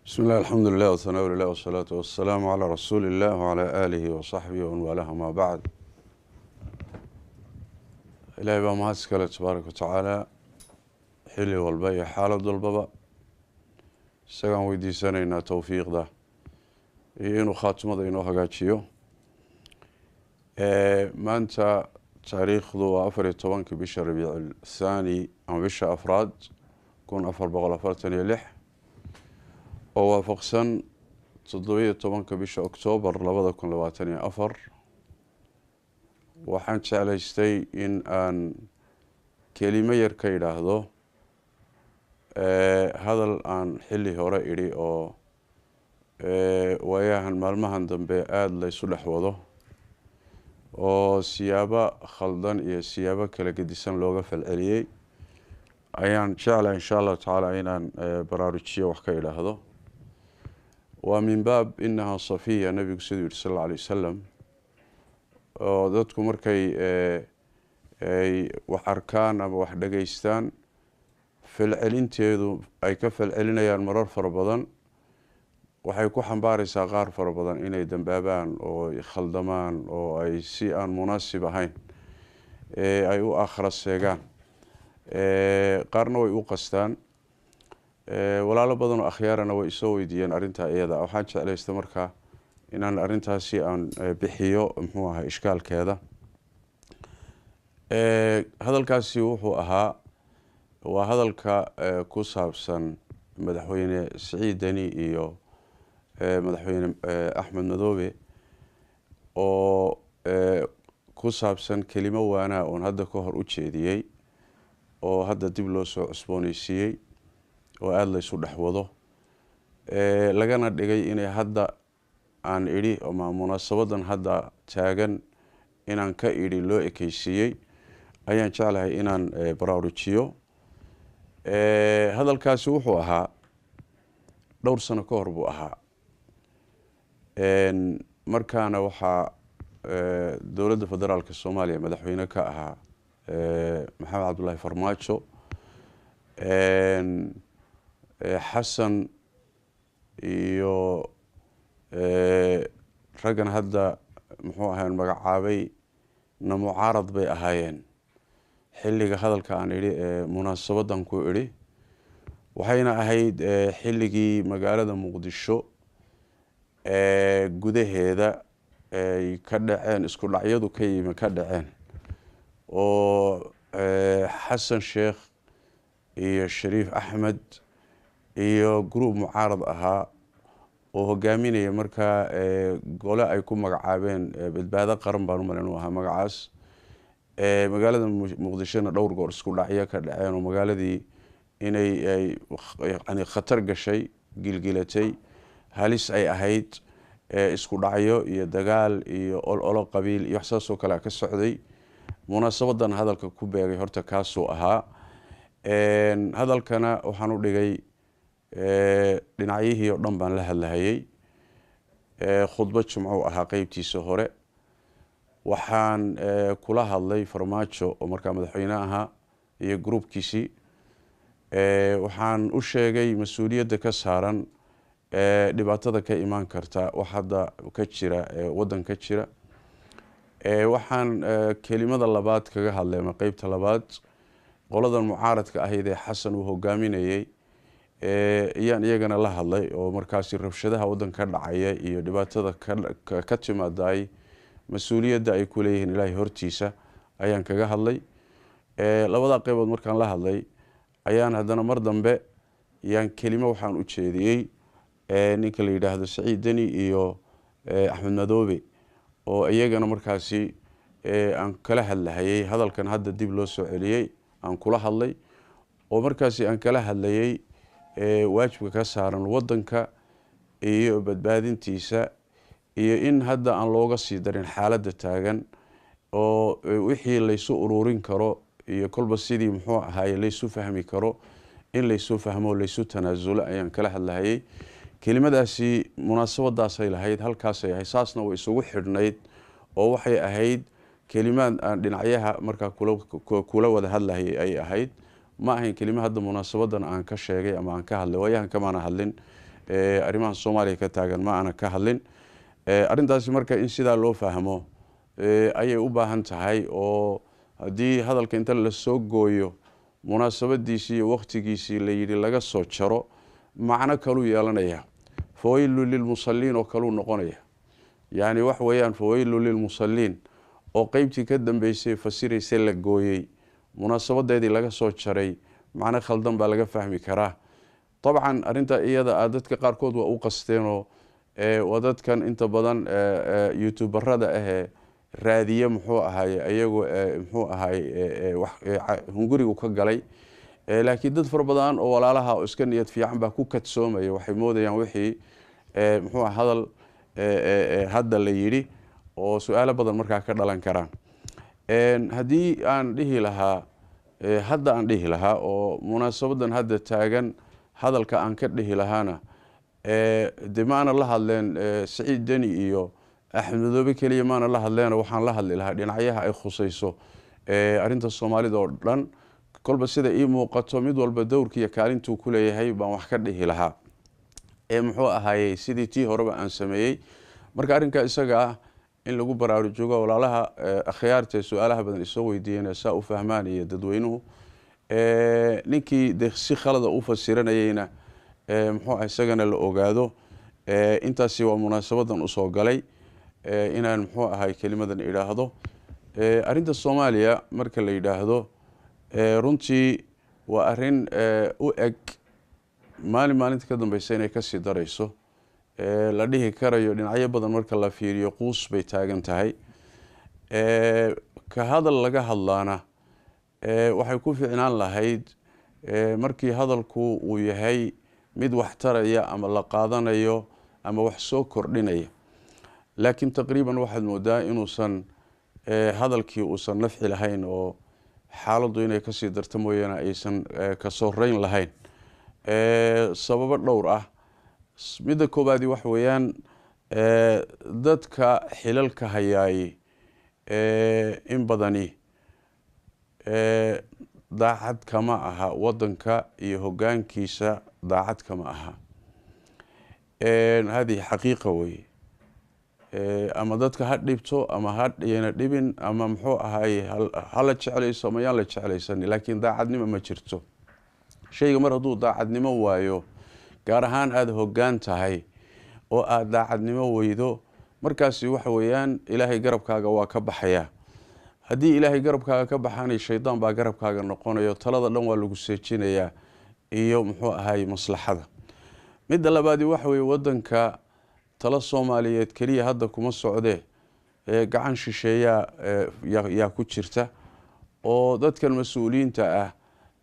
بسم الله الحمد لله والثناء لله والصلاة والسلام على رسول الله وعلى آله وصحبه ومن والاه ما بعد. إلهي baa mahad iskale tabaaraka watacaala xilli walba iyo xaalad walbaba isagaan weydiisanaynaa towfiiqda iyo inuu khaatimada inoo hagaajiyo. maanta taariikhdu waa 14 bisha Rabiicul Thani ama bisha afraad 1446 oo waafaqsan 17 bisha Oktoobar 2024. waxaan jeclaystay in aan kelimo yar ka idhaahdo hadal aan xilli hore idhi oo waayahan maalmahan dambe aada la isu dhex wado oo siyaabo khaldan iyo siyaabo kala gedisan looga falceliyey ayaan jeclaa insha allahu tacaala inaan baraarujiyo wax ka idhaahdo. waa min baab inahaa safiya nabigu siduu yihi sal alla alay wasalam, oo dadku markay ay wax arkaan ama wax dhageystaan falcelinteedu ay ka falcelinayaan marar fara badan waxay ku xambaaraysaa qaar fara badan inay dambaabaan oo ay khaldamaan oo ay si aan munaasib ahayn ay u aakhira seegaan, qaarna way u qastaan. walaalo badan oo akhyaarana way isoo weydiiyeen arrintaa iyada. waxaan jeclaysta markaa inaan arrintaasi aan bixiyo muxuu ahaa ishkaalkeeda. hadalkaasi wuxuu ahaa waa hadalka ku saabsan madaxweyne Siciid Deni iyo madaxweyne Axmed Madoobe oo ku saabsan kelimo waana oon hadda ka hor u jeediyey oo hadda dib loo soo cusbooneysiiyey oo aada la isu dhex wado lagana dhigay inay hadda aan idhi ama munaasabadan hadda taagan inaan ka idhi loo ekeysiiyey ayaan jeclahay inaan baraarujiyo. hadalkaasi wuxuu ahaa dhowr sano ka hor buu ahaa. markaana waxaa dowladda federaalka Soomaaliya madaxweyne ka ahaa Maxamed Cabdullaahi Farmaajo. xasan iyo raggan hadda muxuu ahayn magacaabay na mucaarad bay ahaayeen xilliga hadalka aan idhi munaasabadan ku idhi, waxayna ahayd xilligii magaalada Muqdisho gudaheeda ay ka dhaceen isku dhacyadu ka dhaceen oo xasan sheekh iyo Shariif Axmed iyo group mucaarad ahaa oo hogaaminaya markaa gole ay ku magacaabeen badbaado qaran baan u malayn u ahaa magacaas. magaalada Muqdishona dhowr goor isku dhacyo ka dhaceen oo magaaladii inay yani khatar gashay, gilgilatay, halis ay ahayd, isku dhacyo iyo dagaal iyo olo qabiil iyo wax saas oo kale ka socday. munaasabadan hadalka ku beegay horta kaasuu ahaa. hadalkana waxaan u dhigay dhinacyihii oo dhan baan la hadlahayay. khudbad jumco ahaa qeybtiisa hore. waxaan kula hadlay Farmaajo oo markaa madaxweyne ahaa iyo groupkiisii. waxaan u sheegay mas-uuliyadda ka saaran dhibaatada ka imaan karta wax hadda ka jira waddan ka jira. waxaan kelimada labaad kaga hadlay ama qeybta labaad qoladan mucaaradka ahayd ee xasan uu hogaaminayay ayaan iyagana la hadlay oo markaasi rabshadaha waddan ka dhacaya iyo dhibaatada ka timaaday mas-uuliyadda ay ku leeyihiin ilaahay hortiisa ayaan kaga hadlay. labada qaybood markaan la hadlay ayaan haddana mar dambe yaan kelimo waxaan u jeediyey ninka la yidhaahdo Siciid Deni iyo Axmed Madoobe oo iyagana markaasi aan kala hadlahayay hadalkan hadda dib loo soo celiyey aan kula hadlay oo markaasi aan kala hadlayay waajibka ka saaran waddanka iyo badbaadintiisa iyo in hadda aan looga sii darin xaaladda taagan oo wixii laysu ururin karo iyo kolba sidii muxuu ahaaye laysu fahmi karo in laysu fahmo laysu tanaasulo ayaan kala hadlahayay. kelimadaasi munaasabadaasay lahayd, halkaasay ahayd, saasna way isugu xidhnayd oo waxay ahayd kelimaad aan dhinacyaha markaa kula wada hadlahayay ay ahayd. ma ahayn kelimo hadda munaasabadan aan ka sheegay ama aan ka hadlay waayahan kamaana hadlin arrimaha Soomaaliya ka taagan ma ana ka hadlin arrintaasi marka in sidaa loo fahmo ayay u baahan tahay oo haddii hadalka inta la soo gooyo munaasabadiisii iyo waqtigiisii la yidhi laga soo jaro macno kaluu yeelanaya fawaylu lilmusalliin oo kaluu noqonaya yani wax weeyaan fawaylu lilmusalliin oo qaybtii ka dambeysay fasiraysay la gooyey munaasabadeedii laga soo jaray macno khaldan baa laga fahmi karaa طبعا arinta iyada dadka qaarkood waa u qasteeno wadadkan inta badan youtuberada raadiye muxuu ahaay ayagu muxuu ahaay wax hungurigu ka galay laakiin dad far badan oo walaalaha iska niyad fiican baa ku kadsoomay waxay moodayaan wixii muxuu hadal hadda la yiri oo su'aalo badan markaa ka dhalan karaan hadii aan dhihi lahaa oo munaasabadan hadda taagan hadalka aan ka dhihi lahaana dimaana la hadleen Saciid Dani iyo Axmed Madoobe kaliya maana la hadleen waxaan la hadli lahaa dhinacyaha ay khusayso arinta Soomaalida oo dhan kolba sida ii muuqato mid walba dowrkiisa kaalintu ku leeyahay baan wax ka dhihi lahaa muxuu ahaayay sidii tii horeba aan sameeyay marka arrinka isaga in lagu baraarujiyo walaalaha akhyaarta su'aalaha badan isoo weydiiyeen saa u fahmaan iyo dadweynuhu ninkii si khalada u fasiranayayna muxuu isagana la ogaado intaasi waa munaasabadan u soo galay inaan muxuu ahay kelimadan iraahdo arinta Soomaaliya marka la yiraahdo runtii waa arin u eg maalinta ka dambeysay inay ka sii darayso la dhihi karayo dhinacyo badan marka la fiiriyo quus bay taagan tahay ka hadal laga hadlaana waxay ku fiicnaan lahayd markii hadalku uu yahay mid wax taraya ama la qaadanayo ama wax soo kordhinaya laakiin taqriiban waxaad moodaa inuusan hadalkii uusan nafci lahayn oo xaaladdu inay ka sii darto mooyana aysan ka soo reyn lahayn sababo dhowr ah midda koobaad wax weeyaan dadka xilalka hayaay in badani daacad kama aha wadanka iyo hoggaankiisa daacad kama aha هذه حقيقة وي أما ذاتك هاد ديبتو أما هاد ينا ديبين أما محو هاي هلا تشعليسو ما يلا تشعليسني لكن داعدني ما جرتو شيء مرضو داعدني ما وايو قارهان هذا هوجان تهاي أو داعدني ما ويدو مركزي وحويان إلهي قرب كاغا وكبحيا هدي إلهي قرب كاغا كبحاني الشيطان با قرب كاغا نقونيو تلada dhan waa lagu seejinaya iyo muxuu ahay maslaxada mid labaad waxa weey wadanka tala Soomaaliyeed kaliya hadda kuma socdee gacan shisheeya yaa ku jirta oo dadkan mas'uuliyiinta ah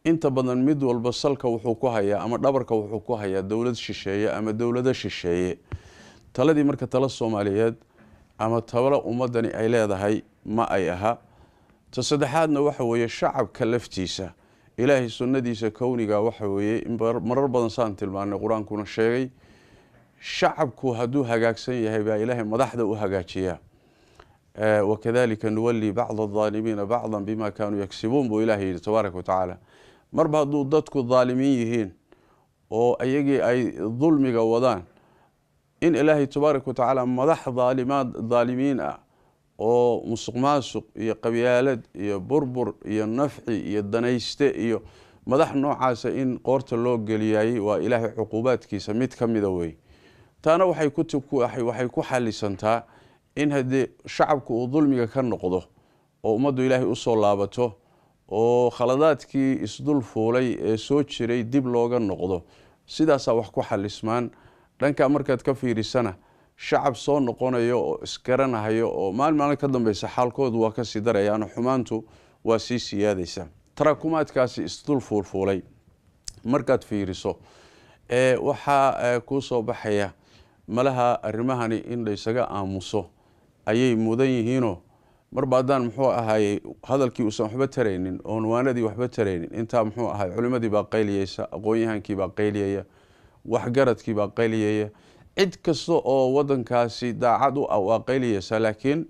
inta badan mid walba salka wuxuu ku hayaa ama dhabarka wuxuu ku hayaa dawlad shisheeye ama dawlada shisheeye taladii marka tala Soomaaliyeed ama tawala ummadani ay leedahay ma ay aha tasaddexaadna waxa weeye shacabka laftiisa ilaahay sunnadiisa kowniga waxa weeye marar badan saan tilmaanay quraankuna sheegay shacabku haduu hagaagsan yahay baa ilaahay madaxda u hagaajiya وكذلك نولي بعض الظالمين بعضا بما كانوا يكسبون بو إلهي تبارك وتعالى مربع ضدك الظالمين oo ayagii ay dulmiga wadaan in ilaahay tabaaraka wa taala madax zaalimiin ah oo musuqmaasuq iyo qabyaalad iyo burbur iyo nafci iyo danayste iyo madax noocaas in qoorta loo galiyay waa ilaahay xuquubaadkiisa mid kamida way taana waxay ku xalisantaa in hadii shacabku uu dulmiga ka noqdo oo ummadu ilaahay u soo laabato oo khaladaadkii isdul fuulay ee soo jiray dib looga noqdo sidaas wax ku xalismaan dhanka markaad ka fiirisana shacab soo noqonayo oo isgaranayo oo maalin ka dambaysa xaalkoodu waa ka sii darayaan xumaantu waa sii siyaadaysa tarakumaadkaasi isdul fuulay markaad fiiriso waxa ku soo baxaya malaha arrimahani in la isaga aamuso ayay mudan yihiino marbaadaan muxuu ahaayay hadalkii uusan waxba taraynin oo waanadii waxba taraynin inta muxuu ahaay culimadii baa qayliyaysa aqoon-yahankii baa qayliyaya waxgaradkii baa qayliyaya cid kasta oo wadankaasi daacad u ah qayliyaysa laakiin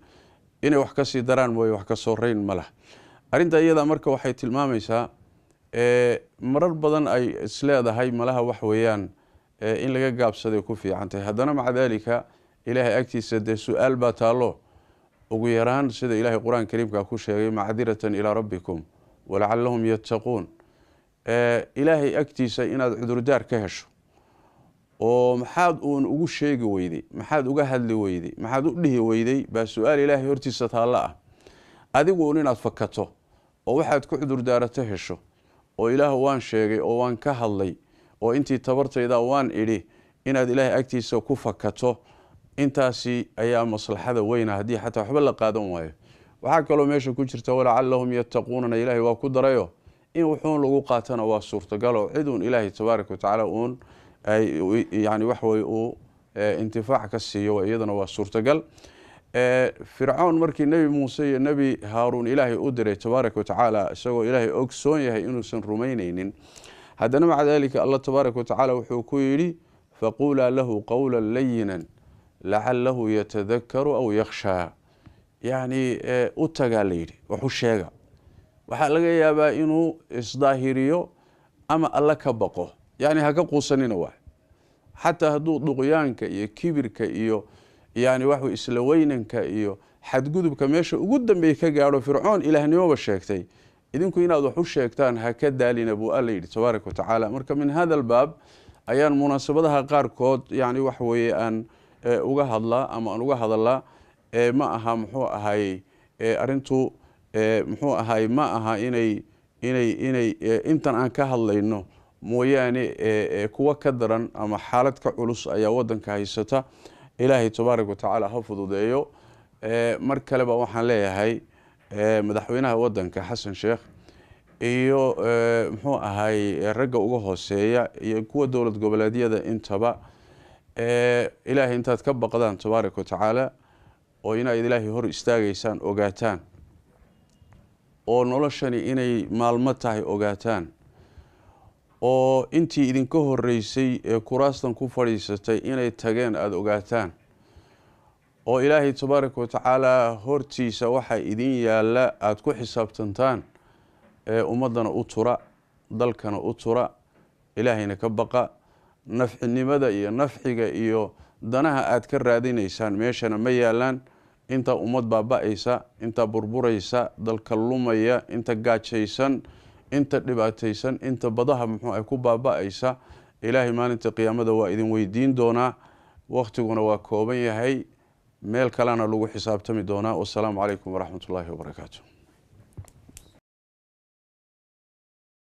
inay wax ka sii daraan mooy wax ka soo reyn malaha arinta iyada marka waxay tilmaamaysaa marar badan ay isleedahay malaha wax weeyaan in laga gaabsaday ku fiican tahay haddana maca daalika ilaahay agtiisa dee su-aal baa taallo ugu yaraan sida ilaahay qur-aan kariimka ku sheegay macdiratan ilaa rabbikum walacallahum yattaquun ilaahay agtiisa inaad cudurdaar ka hesho oo maxaad uun ugu sheegi weyday maxaad uga hadli weyday maxaad u dhihi weyday baa su-aal ilaahay hortiisa taallo ah adigu un inaad fakato oo waxaad ku cudurdaarato hesho oo ilaah waan sheegay oo waan ka hadlay oo intii tabartayda waan idhi inaad ilaahay agtiisa ku fakato intaasi ayaa maslaxada weyna haddii xataa waxba la qaadan waayo waxaa kaloo meesha ku jirta walacallahum yattaquunana ilaahay waa ku darayo in wuxuun lagu qaatana waa suurtagal oo cid uun ilaahay tabaaraka watacaala uun yani waxwey uu intifaac ka siiyo iyadana waa suurtagal fircoon markii nebi muuse iyo nebi haaruun ilaahay u diray tabaaraka watacaala isagoo ilaahay ogsoon yahay inuusan rumaynaynin haddana maca daalika allah tabaaraka watacaala wuxuu ku yidhi faquulaa lahu qowla layinan lacalahu yatadakaru aw yakhshaa yacni u tagaa la yidhi waxu sheega waxaa laga yaabaa inuu isdaahiriyo ama alla ka baqo yani ha ka quusanina waay xataa hadduu duqyaanka iyo kibirka iyo yani wax isla weynanka iyo xadgudubka meesha ugu dambeey ka gaadho fircoon ilaahnimoba sheegtay idinku inaad wax u sheegtaan ha ka daalina buu alla yidhi tabaaraka watacaala marka min hada albaab ayaan munaasabadaha qaarkood yani wax weeye aan uga hadlaa ama aan uga hadalaa ma aha muxuu ahay arintu muxuu ahay ma aha inay intan aan ka hadlayno mooyaane kuwa ka daran ama xaalad ka culus ayaa wadanka haysata ilaahay tabaaraka watacaala ha fududeeyo mar kaleba waxaan leeyahay madaxweynaha wadanka xasan sheekh iyo muxuu ahay ragga uga hooseeya iyo kuwa dowlad goboleedyada intaba ilaahay intaad ka baqdaan tabaaraka watacaala oo inaad ilaahay hor istaagaysaan ogaataan oo noloshani inay maalmo tahay ogaataan oo intii idinka horeysay ee kuraastan ku fadhiisatay inay tageen aada ogaataan oo ilaahay tabaaraka watacaala hortiisa waxa idin yaalla aada ku xisaabtantaan ummadana u tura dalkana u tura ilaahayna ka baqa nafcinimada iyo nafciga iyo danaha aad ka raadinaysaan meeshana ma yaalaan inta ummad baaba'aysa inta burburaysa dalka lumaya inta gaajaysan inta dhibaataysan inta badaha muxuu ay ku baaba'aysa ilaahay maalinta qiyaamada waa idin weydiin doonaa waqtiguna waa kooban yahay meel kalena lagu xisaabtami doonaa wassalaamu calaykum waraxmatullaahi wabarakaatu